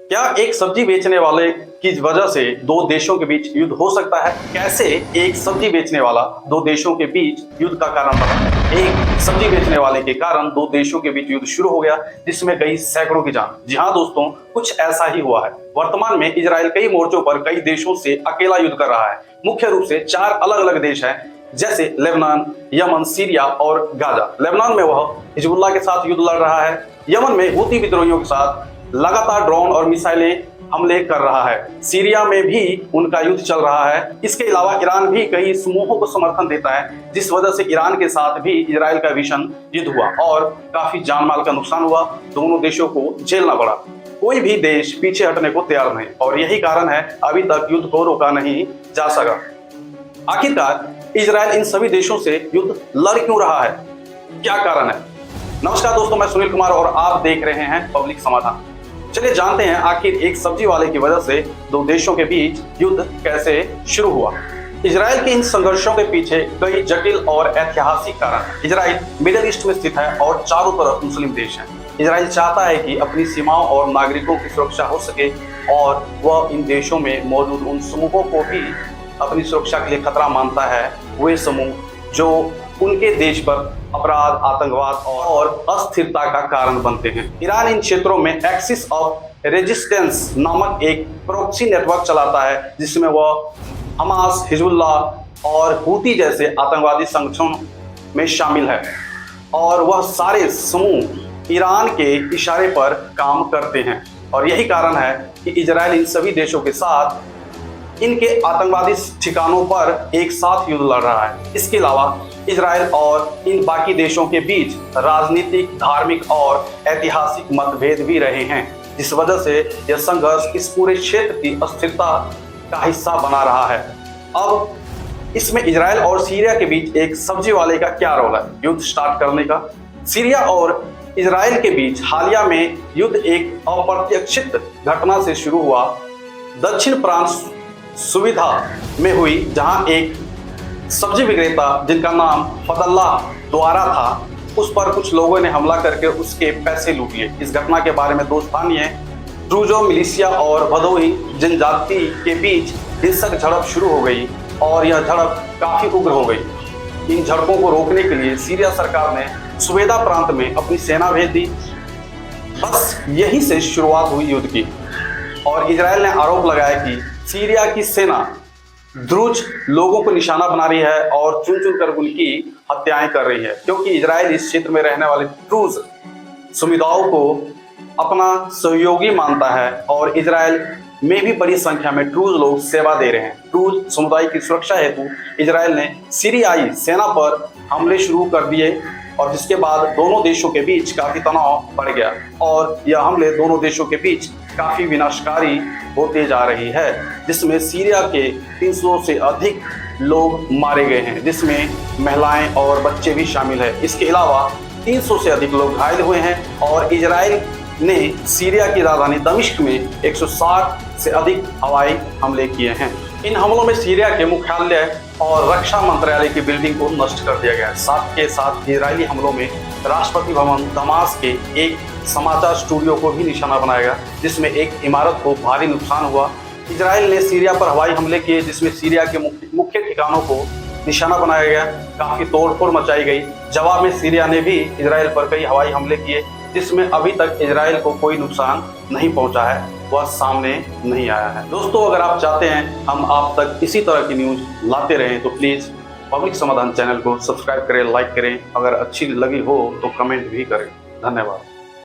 क्या एक सब्जी बेचने वाले की वजह से दो देशों के बीच युद्ध हो सकता है? कैसे एक सब्जी बेचने वाला दो देशों के बीच युद्ध का कारण बना? एक सब्जी बेचने वाले के कारण दो देशों के बीच युद्ध शुरू हो गया, जिसमें गई सैकड़ों की जान। जी हाँ दोस्तों, कुछ ऐसा ही हुआ है। वर्तमान में इजराइल कई मोर्चों पर कई देशों से अकेला युद्ध कर रहा है। मुख्य रूप से 4 अलग अलग देश हैं, जैसे लेबनान, यमन, सीरिया और गाजा। लेबनान में वह हिजबुल्लाह के साथ युद्ध लड़ रहा है। यमन में हूती विद्रोहियों के साथ लगातार ड्रोन और मिसाइलें हमले कर रहा है। सीरिया में भी उनका युद्ध चल रहा है। इसके अलावा ईरान भी कई समूहों को समर्थन देता है, जिस वजह से ईरान के साथ भी इजराइल का भीषण युद्ध हुआ और काफी जान माल का नुकसान हुआ। दोनों देशों को झेलना पड़ा। कोई भी देश पीछे हटने को तैयार नहीं, और यही कारण है अभी तक युद्ध को रोका नहीं जा सका। आखिरकार इजराइल इन सभी देशों से युद्ध लड़ क्यों रहा है? क्या कारण है? नमस्कार दोस्तों, मैं सुनील कुमार और आप देख रहे हैं पब्लिक समाधान। चलिए जानते हैं आखिर एक सब्जी वाले की वजह से दो देशों के बीच युद्ध कैसे शुरू हुआ। इजराइल के इन संघर्षों के पीछे कई जटिल और ऐतिहासिक कारण। इजराइल मिडिल ईस्ट में स्थित है और चारों तरफ मुस्लिम देश हैं। इजराइल चाहता है कि अपनी सीमाओं और नागरिकों की सुरक्षा हो सके, और वह इन देशों में मौजूद उन समूहों को भी अपनी सुरक्षा के लिए खतरा मानता है। वे समूह जो उनके देश पर अपराध, आतंकवाद और अस्थिरता का कारण बनते हैं। ईरान इन क्षेत्रों में एक्सिस ऑफ रेजिस्टेंस नामक एक प्रॉक्सी नेटवर्क चलाता है, जिसमें वह हमास, हिजबुल्लाह और हूती जैसे आतंकवादी संगठनों में शामिल है, और वह सारे समूह ईरान के इशारे पर काम करते हैं। और यही कारण है कि इजराइल इन सभी देशों के साथ इनके आतंकवादी ठिकानों पर एक साथ युद्ध लड़ रहा है। इसके अलावा इजराइल और इन बाकी देशों के बीच राजनीतिक, धार्मिक और ऐतिहासिक मतभेद भी रहे हैं, जिस वजह से यह संघर्ष इस पूरे क्षेत्र की अस्थिरता का हिस्सा बना रहा है। अब इसमें इजराइल और सीरिया के बीच एक सब्जी वाले का क्या रोल है युद्ध स्टार्ट करने का? सीरिया और इजराइल के बीच हालिया में युद्ध एक अप्रत्याशित घटना से शुरू हुआ। दक्षिण प्रांत सुविधा में हुई, जहां एक सब्जी विक्रेता जिनका नाम फदल्लाह द्वारा था, उस पर कुछ लोगों ने हमला करके उसके पैसे लूट लिए। इस घटना के बारे में दो स्थानीय ड्रूजो मिलिशिया और भदोही जनजाति के बीच हिंसक झड़प शुरू हो गई, और यह झड़प काफी उग्र हो गई। इन झड़पों को रोकने के लिए सीरिया सरकार ने सुवेदा प्रांत में अपनी सेना भेज दी। बस यहीं से शुरुआत हुई युद्ध की, और इजराइल ने आरोप लगाया कि सीरिया की सेना द्रुज लोगों को निशाना बना रही है और चुन चुन कर उनकी हत्याएं कर रही है, क्योंकि इजराइल इस क्षेत्र में रहने वाले द्रुज समुदायों को अपना सहयोगी मानता है, और इजराइल में भी बड़ी संख्या में द्रुज लोग सेवा दे रहे हैं। द्रुज समुदाय की सुरक्षा हेतु इजराइल ने सीरियाई सेना पर हमले शुरू कर दिए, और जिसके बाद दोनों देशों के बीच काफी तनाव बढ़ गया, और यह हमले दोनों देशों के बीच काफी विनाशकारी होते जा रही है, जिसमें सीरिया के 300 से अधिक लोग मारे गए हैं, जिसमें महिलाएं और बच्चे भी शामिल हैं। इसके अलावा 300 से अधिक लोग घायल हुए हैं, और इजराइल ने सीरिया की राजधानी दमिश्क में 160 से अधिक हवाई हमले किए हैं। इन हमलों में सीरिया के मुख्यालय और रक्षा मंत्रालय की बिल्डिंग को नष्ट कर दिया गया। साथ के साथ इजरायली हमलों में राष्ट्रपति भवन दमास्क के एक समाचार स्टूडियो को भी निशाना बनाया गया, जिसमें एक इमारत को भारी नुकसान हुआ। इजराइल ने सीरिया पर हवाई हमले किए, जिसमें सीरिया के मुख्य ठिकानों को निशाना बनाया गया। काफी तोड़फोड़ मचाई गई। जवाब में सीरिया ने भी इजराइल पर कई हवाई हमले किए, जिसमें अभी तक इजराइल को कोई नुकसान नहीं पहुंचा है, वह सामने नहीं आया है। दोस्तों, अगर आप चाहते हैं हम आप तक इसी तरह की न्यूज लाते रहें, तो प्लीज पब्लिक समाधान चैनल को सब्सक्राइब करें, लाइक करें। अगर अच्छी लगी हो तो कमेंट भी करें। धन्यवाद।